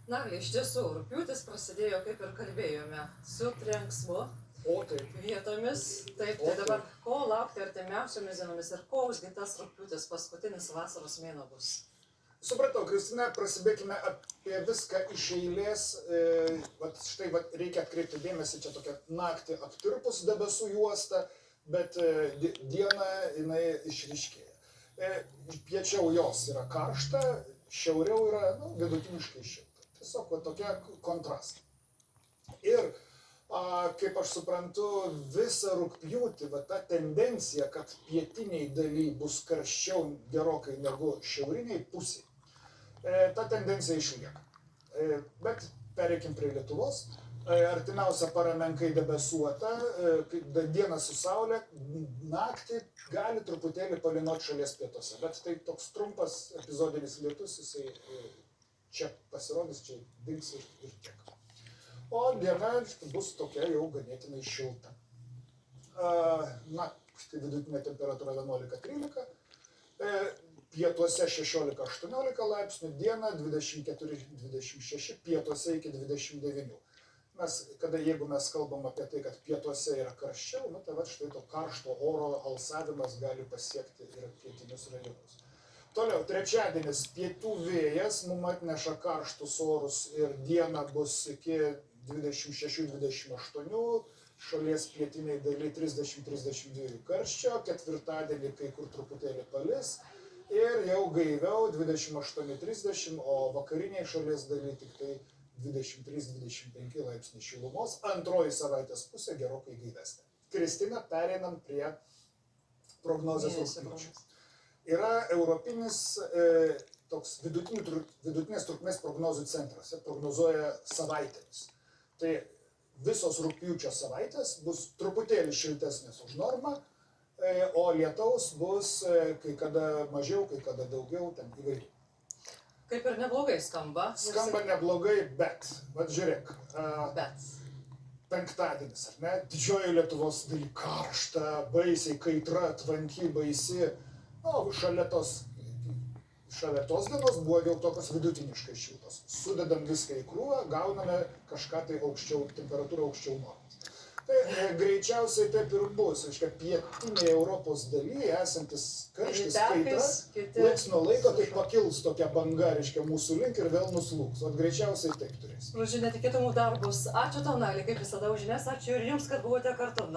Na, iš tiesų, rugpjūtis prasidėjo, kaip ir kalbėjome, su trenksmu O taip. vietomis. Taip, tai dabar ko laukti artimiausiomis dienomis ir koks gi tas rugpjūtis, paskutinis vasaros mėnuo bus? Supratau, Kristina, prasidėkime apie viską iš eilės. Štai reikia atkreipti dėmesį, čia tokia naktį aptirpus debesų juosta, bet diena jinai išryškėja. Piečiau jos yra karšta, šiauriau yra vidutiniškai šilta. Tiesiog tokia kontrastai. Ir kaip aš suprantu, visą rugpjūtį ta tendencija, kad pietiniai daly bus karščiau gerokai negu šiauriniai pusiai, ta tendencija išlieka. Bet pereikim prie Lietuvos. Artimiausia para menkai debesuota, diena su saulė, naktį gali truputėlį palynoti šalies pietuose, bet tai toks trumpas epizodinis lietus, jisai čia pasirodys, čia dings ir tiek. O diena bus tokia jau ganėtinai šilta. Štai vidutinė temperatūra 11-13, pietuose 16-18 laipsnių, diena 24-26, pietuose iki 29. Jeigu mes kalbam apie tai, kad pietuose yra karščiau, tai štai to karšto oro alsavimas gali pasiekti ir pietinius rajonus. Toliau, trečiadienis pietų vėjas mums atneša karštus orus ir diena bus iki 26-28, šalies pietiniai daly 30-32 karščio, ketvirtadienį kai kur truputėlį palis ir jau gaiviau 28-30, o vakariniai šalies daly tik tai 23-25 laipsniai šilumos, antroji savaitės pusė gerokai gaivesnė. Kristina, pereinam prie prognozės rugpjūčiui. Yra europinis toks vidutinės trukmės prognozių centras, prognozuoja savaitėmis. Tai visos rugpjūčio savaitės bus truputėlį šiltesnės už normą, o lietaus bus kai kada mažiau, kai kada daugiau, ten įvairiai. Kaip ir neblogai skamba. Skamba neblogai, bet, žiūrėk, Bet. Penktadienis, ar ne? Didžioji Lietuvos daly karšta, baisiai kaitra, tvanki, baisi. Šalia tos dienos buvo jau tokios vidutiniškai šiltos. Sudedam viską į krūvą, gauname kažką tai aukščiau, temperatūrą aukščiau normos. Tai greičiausiai taip ir bus. Pietinėje Europos daly esantis karštis kaitra, laiks nuo laiko tai pakils tokia banga, mūsų link ir vėl nuslūgs. O greičiausiai taip turės. Žodžiu, netikėtumų dar bus. Ačiū tau, Nali, kaip visada už žinias. Ačiū ir jums, kad buvote kartu.